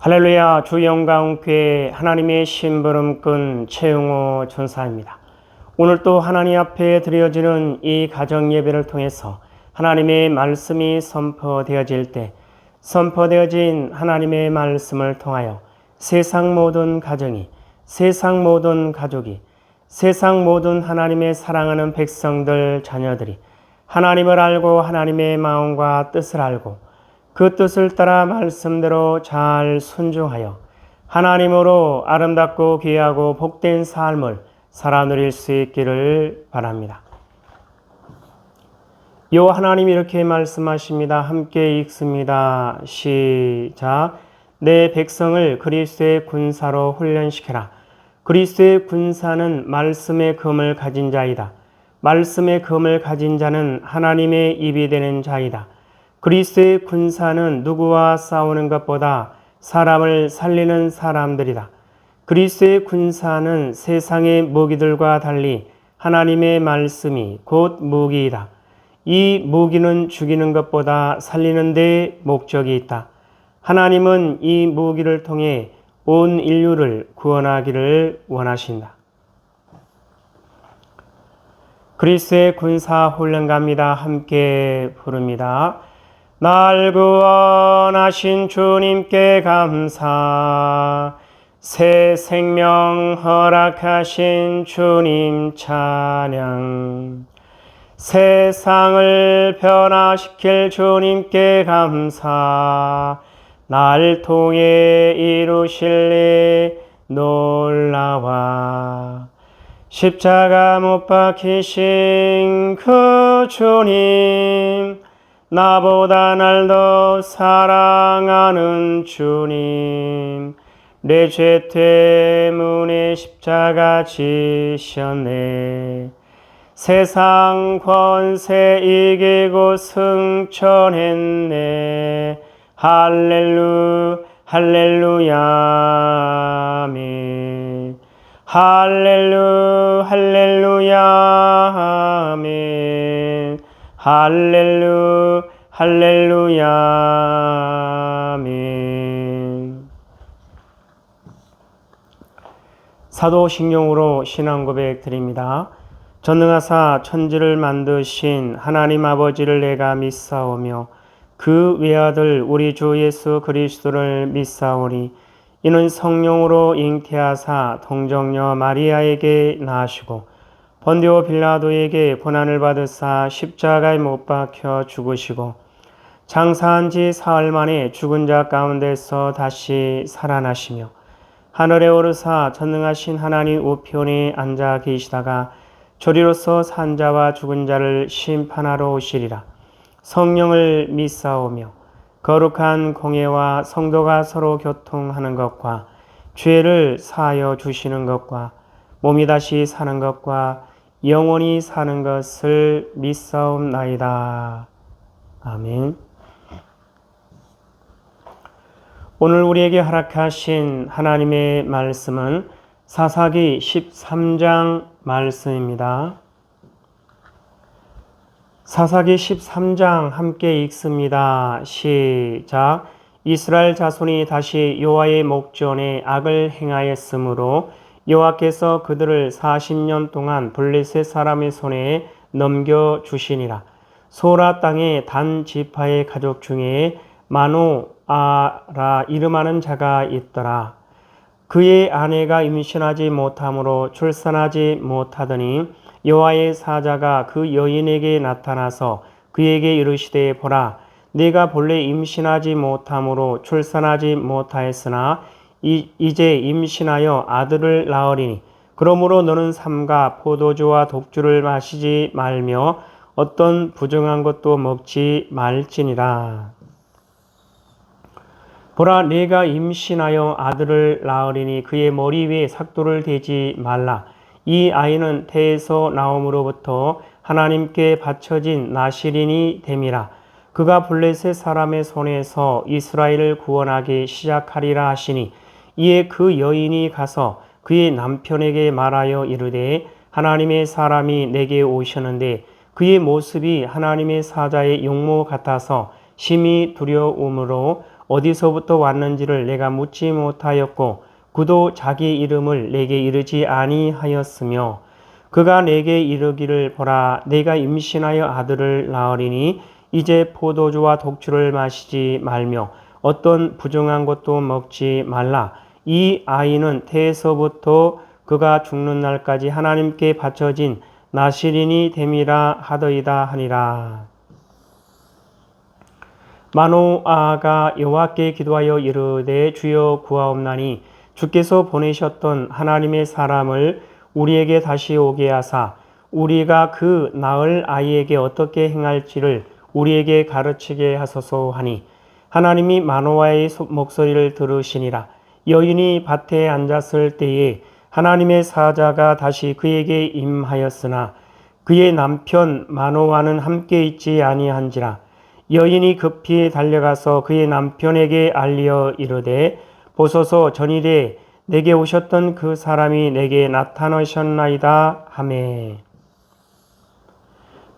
할렐루야. 주 영광교회 하나님의 심부름꾼 최용호 전사입니다. 오늘 또 하나님 앞에 드려지는 이 가정 예배를 통해서 하나님의 말씀이 선포되어질 때 선포되어진 하나님의 말씀을 통하여 세상 모든 가정이, 세상 모든 가족이, 세상 모든 하나님의 사랑하는 백성들 자녀들이 하나님을 알고 하나님의 마음과 뜻을 알고 그 뜻을 따라 말씀대로 잘 순종하여 하나님으로 아름답고 귀하고 복된 삶을 살아 누릴 수 있기를 바랍니다. 요 하나님이 이렇게 말씀하십니다. 함께 읽습니다. 시작. 내 백성을 그리스도의 군사로 훈련시켜라. 그리스도의 군사는 말씀의 검을 가진 자이다. 말씀의 검을 가진 자는 하나님의 입이 되는 자이다. 그리스도의 군사는 누구와 싸우는 것보다 사람을 살리는 사람들이다. 그리스도의 군사는 세상의 무기들과 달리 하나님의 말씀이 곧 무기이다. 이 무기는 죽이는 것보다 살리는 데 목적이 있다. 하나님은 이 무기를 통해 온 인류를 구원하기를 원하신다. 그리스도의 군사 훈련가입니다. 함께 부릅니다. 날 구원하신 주님께 감사, 새 생명 허락하신 주님 찬양, 세상을 변화시킬 주님께 감사, 날 통해 이루실 일 놀라와, 십자가 못 박히신 그 주님, 나보다 날 더 사랑하는 주님, 내 죄 때문에 십자가 지셨네. 세상 권세 이기고 승천했네. 할렐루야 아멘. 할렐루야 아멘. 할렐루야 아멘. 사도신경으로 신앙 고백 드립니다. 전능하사 천지를 만드신 하나님 아버지를 내가 믿사오며 그 외아들 우리 주 예수 그리스도를 믿사오니 이는 성령으로 잉태하사 동정녀 마리아에게 낳으시고 본디오 빌라도에게 고난을 받으사 십자가에 못 박혀 죽으시고 장사한 지 사흘 만에 죽은 자 가운데서 다시 살아나시며 하늘에 오르사 전능하신 하나님 우편에 앉아 계시다가 조리로서 산 자와 죽은 자를 심판하러 오시리라. 성령을 믿사오며 거룩한 공예와 성도가 서로 교통하는 것과 죄를 사하여 주시는 것과 몸이 다시 사는 것과 영원히 사는 것을 믿사옵나이다. 아멘. 오늘 우리에게 허락하신 하나님의 말씀은 사사기 13장 말씀입니다. 사사기 13장 함께 읽습니다. 시작. 이스라엘 자손이 다시 여호와의 목전에 악을 행하였으므로 여호와께서 그들을 40년 동안 블레셋 사람의 손에 넘겨주시니라. 소라 땅의 단 지파의 가족 중에 마노아라 이름하는 자가 있더라. 그의 아내가 임신하지 못하므로 출산하지 못하더니 여호와의 사자가 그 여인에게 나타나서 그에게 이르시되 보라, 네가 본래 임신하지 못하므로 출산하지 못하였으나 이제 임신하여 아들을 낳으리니 그러므로 너는 삼가 포도주와 독주를 마시지 말며 어떤 부정한 것도 먹지 말지니라. 보라, 네가 임신하여 아들을 낳으리니 그의 머리 위에 삭도를 대지 말라. 이 아이는 태에서 나옴으로부터 하나님께 바쳐진 나실인이 됨이라. 그가 블레셋 사람의 손에서 이스라엘을 구원하기 시작하리라 하시니 이에 그 여인이 가서 그의 남편에게 말하여 이르되 하나님의 사람이 내게 오셨는데 그의 모습이 하나님의 사자의 용모 같아서 심히 두려움으로 어디서부터 왔는지를 내가 묻지 못하였고 그도 자기 이름을 내게 이르지 아니하였으며 그가 내게 이르기를 보라 내가 임신하여 아들을 낳으리니 이제 포도주와 독주를 마시지 말며 어떤 부정한 것도 먹지 말라. 이 아이는 태에서부터 그가 죽는 날까지 하나님께 바쳐진 나시린이 됨이라 하더이다 하니라. 마노아가 여호와께 기도하여 이르되 주여 구하옵나니 주께서 보내셨던 하나님의 사람을 우리에게 다시 오게 하사 우리가 그 낳을 아이에게 어떻게 행할지를 우리에게 가르치게 하소서 하니 하나님이 마노아의 목소리를 들으시니라. 여인이 밭에 앉았을 때에 하나님의 사자가 다시 그에게 임하였으나 그의 남편 마노아는 함께 있지 아니한지라. 여인이 급히 달려가서 그의 남편에게 알려 이르되 보소서 전일에 내게 오셨던 그 사람이 내게 나타나셨나이다 하매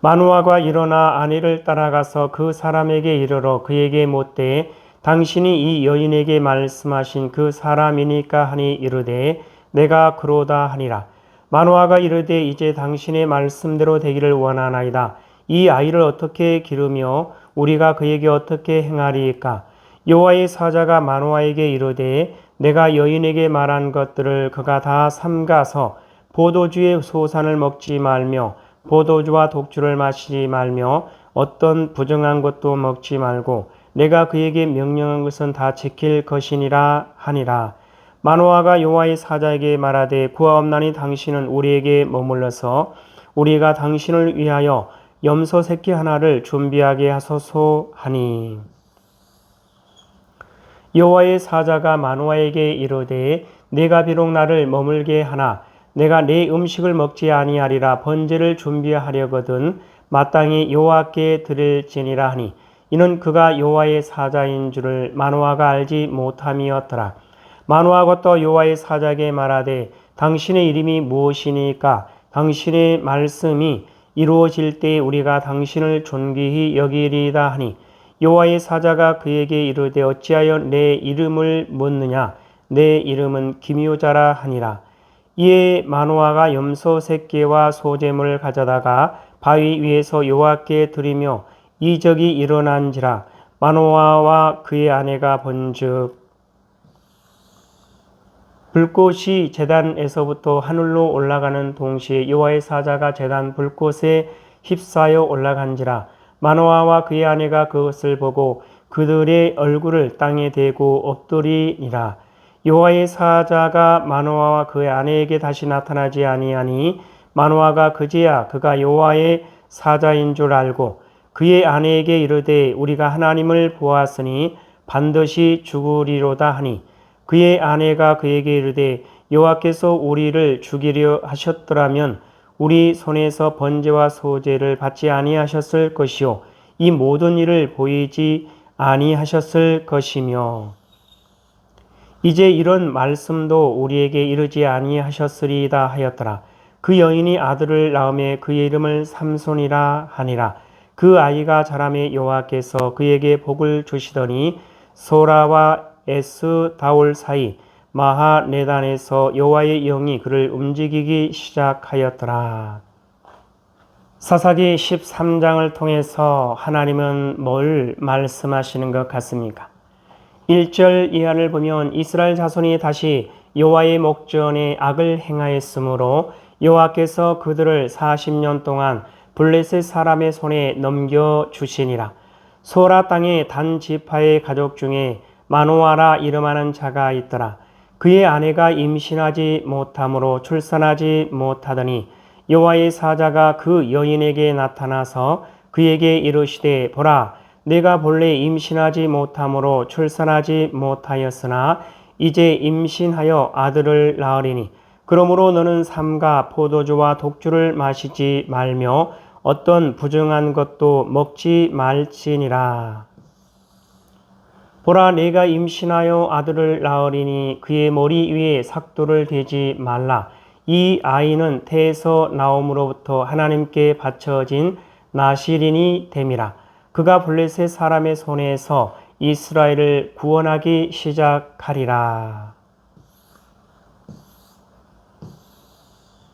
마노아가 일어나 아내를 따라가서 그 사람에게 이르러 그에게 묻되 당신이 이 여인에게 말씀하신 그 사람이니까 하니 이르되 내가 그로다 하니라. 마노아가 이르되 이제 당신의 말씀대로 되기를 원하나이다. 이 아이를 어떻게 기르며 우리가 그에게 어떻게 행하리이까? 여호와의 사자가 마노아에게 이르되 내가 여인에게 말한 것들을 그가 다 삼가서 포도주의 소산을 먹지 말며 포도주와 독주를 마시지 말며 어떤 부정한 것도 먹지 말고 내가 그에게 명령한 것은 다 지킬 것이니라 하니라. 마노아가 여호와의 사자에게 말하되 구하옵나니 당신은 우리에게 머물러서 우리가 당신을 위하여 염소 새끼 하나를 준비하게 하소서 하니 여호와의 사자가 마노아에게 이르되 네가 비록 나를 머물게 하나 내가 네 음식을 먹지 아니하리라. 번제를 준비하려거든 마땅히 여호와께 드릴지니라 하니 이는 그가 여호와의 사자인 줄을 마노아가 알지 못함이었더라. 마노아가 또 여호와의 사자에게 말하되 당신의 이름이 무엇이니까? 당신의 말씀이 이루어질 때에 우리가 당신을 존귀히 여기리이다 하니 여호와의 사자가 그에게 이르되 어찌하여 내 이름을 묻느냐? 내 이름은 기묘자라 하니라. 이에 마노아가 염소 새끼와 소재물을 가져다가 바위 위에서 여호와께 드리며 이적이 일어난지라. 마노아와 그의 아내가 본즉 불꽃이 제단에서부터 하늘로 올라가는 동시에 여호와의 사자가 제단 불꽃에 휩싸여 올라간지라. 마노아와 그의 아내가 그것을 보고 그들의 얼굴을 땅에 대고 엎드리니라. 여호와의 사자가 마노아와 그의 아내에게 다시 나타나지 아니하니 마노아가 그제야 그가 여호와의 사자인 줄 알고 그의 아내에게 이르되 우리가 하나님을 보았으니 반드시 죽으리로다 하니 그의 아내가 그에게 이르되 여호와께서 우리를 죽이려 하셨더라면 우리 손에서 번제와 소제를 받지 아니하셨을 것이요 이 모든 일을 보이지 아니하셨을 것이며 이제 이런 말씀도 우리에게 이르지 아니하셨으리이다 하였더라. 그 여인이 아들을 낳음에 그의 이름을 삼손이라 하니라. 그 아이가 자라매 여호와께서 그에게 복을 주시더니 소라와 에스다올 사이 마하네단에서 여호와의 영이 그를 움직이기 시작하였더라. 사사기 13장을 통해서 하나님은 뭘 말씀하시는 것 같습니까? 1절 이하를 보면 이스라엘 자손이 다시 여호와의 목전에 악을 행하였으므로 여호와께서 그들을 40년 동안 블레셋 사람의 손에 넘겨주시니라. 소라 땅의 단 지파의 가족 중에 마노아라 이름하는 자가 있더라. 그의 아내가 임신하지 못함으로 출산하지 못하더니 여호와의 사자가 그 여인에게 나타나서 그에게 이르시되 보라 내가 본래 임신하지 못함으로 출산하지 못하였으나 이제 임신하여 아들을 낳으리니 그러므로 너는 삼가 포도주와 독주를 마시지 말며 어떤 부정한 것도 먹지 말지니라. 보라 내가 임신하여 아들을 낳으리니 그의 머리 위에 삭도를 대지 말라. 이 아이는 태에서 나옴으로부터 하나님께 바쳐진 나시린이 됨이라. 그가 블레셋 사람의 손에서 이스라엘을 구원하기 시작하리라.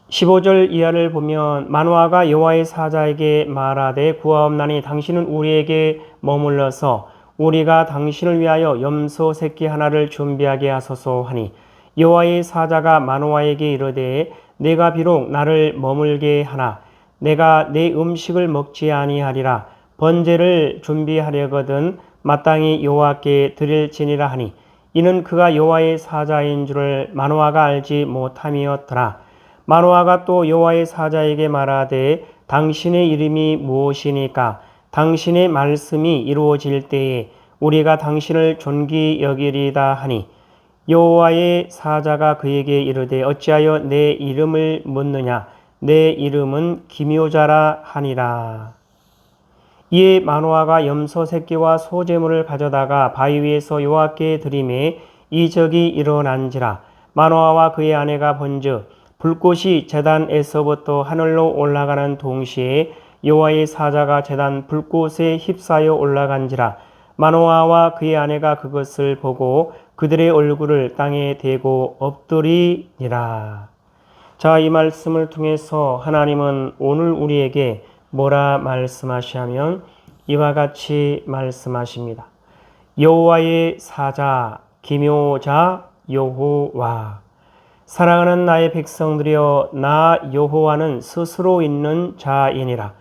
15절 이하를 보면 마노아가 여호와의 사자에게 말하되 구하옵나니 당신은 우리에게 머물러서 우리가 당신을 위하여 염소 새끼 하나를 준비하게 하소서 하니 여호와의 사자가 마노아에게 이르되 내가 비록 나를 머물게 하나 내가 내 음식을 먹지 아니하리라. 번제를 준비하려거든 마땅히 여호와께 드릴지니라 하니 이는 그가 여호와의 사자인 줄을 마노아가 알지 못함이었더라. 마노아가 또 여호와의 사자에게 말하되 당신의 이름이 무엇이니까 당신의 말씀이 이루어질 때에 우리가 당신을 존귀 여기리다 하니 여호와의 사자가 그에게 이르되 어찌하여 내 이름을 묻느냐 내 이름은 기묘자라 하니라. 이에 마노아가 염소 새끼와 소제물을 가져다가 바위 위에서 여호와께 드리매 이적이 일어난지라. 마노아와 그의 아내가 본즉 불꽃이 제단에서부터 하늘로 올라가는 동시에 여호와의 사자가 제단 불꽃에 휩싸여 올라간지라. 마노아와 그의 아내가 그것을 보고 그들의 얼굴을 땅에 대고 엎드리니라. 자, 이 말씀을 통해서 하나님은 오늘 우리에게 뭐라 말씀하시냐면 이와 같이 말씀하십니다. 여호와의 사자, 기묘자 여호와. 사랑하는 나의 백성들이여 나 여호와는 스스로 있는 자이니라.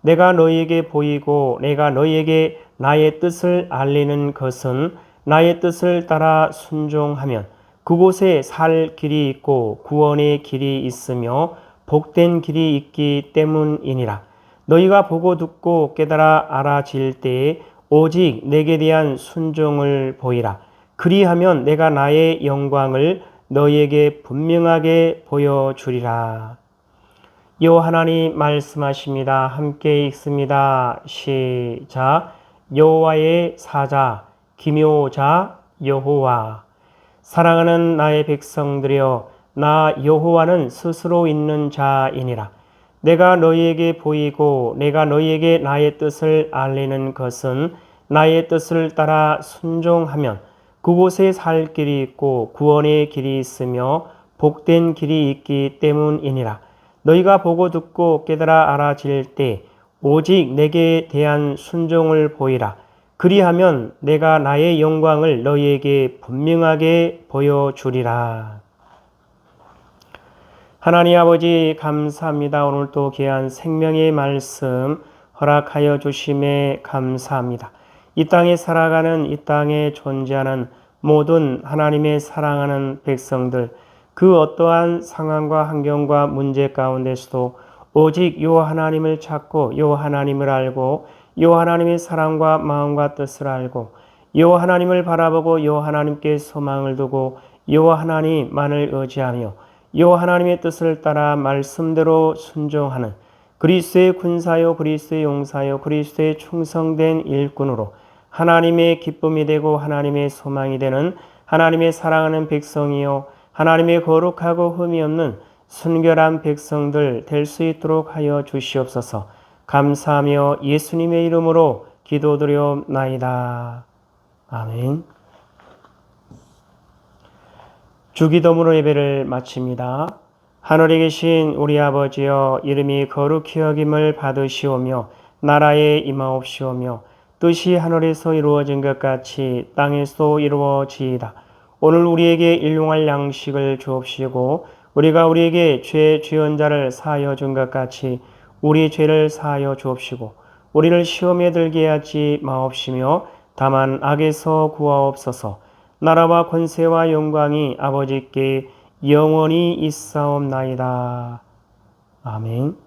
내가 너희에게 보이고 내가 너희에게 나의 뜻을 알리는 것은 나의 뜻을 따라 순종하면 그곳에 살 길이 있고 구원의 길이 있으며 복된 길이 있기 때문이니라. 너희가 보고 듣고 깨달아 알아질 때에 오직 내게 대한 순종을 보이라. 그리하면 내가 나의 영광을 너희에게 분명하게 보여주리라. 여호와 하나님 말씀하십니다. 함께 읽습니다. 시작. 여호와의 사자, 기묘자 여호와. 사랑하는 나의 백성들이여 나 여호와는 스스로 있는 자이니라. 내가 너희에게 보이고 내가 너희에게 나의 뜻을 알리는 것은 나의 뜻을 따라 순종하면 그곳에 살 길이 있고 구원의 길이 있으며 복된 길이 있기 때문이니라. 너희가 보고 듣고 깨달아 알아질 때 오직 내게 대한 순종을 보이라. 그리하면 내가 나의 영광을 너희에게 분명하게 보여주리라. 하나님 아버지 감사합니다. 오늘도 귀한 생명의 말씀 허락하여 주심에 감사합니다. 이 땅에 살아가는 이 땅에 존재하는 모든 하나님의 사랑하는 백성들 그 어떠한 상황과 환경과 문제 가운데서도 오직 요 하나님을 찾고 요 하나님을 알고 요 하나님의 사랑과 마음과 뜻을 알고 요 하나님을 바라보고 요 하나님께 소망을 두고 요 하나님만을 의지하며 요 하나님의 뜻을 따라 말씀대로 순종하는 그리스도의 군사요 그리스도의 용사요 그리스도의 충성된 일꾼으로 하나님의 기쁨이 되고 하나님의 소망이 되는 하나님의 사랑하는 백성이요 하나님의 거룩하고 흠이 없는 순결한 백성들 될 수 있도록 하여 주시옵소서. 감사하며 예수님의 이름으로 기도드려옵나이다. 아멘. 주기도문으로 예배를 마칩니다. 하늘에 계신 우리 아버지여 이름이 거룩히 여김을 받으시오며 나라에 임하옵시오며 뜻이 하늘에서 이루어진 것 같이 땅에서도 이루어지이다. 오늘 우리에게 일용할 양식을 주옵시고 우리가 우리에게 죄 지은 자를 사하여 준 것 같이 우리 죄를 사하여 주옵시고 우리를 시험에 들게 하지 마옵시며 다만 악에서 구하옵소서. 나라와 권세와 영광이 아버지께 영원히 있사옵나이다. 아멘.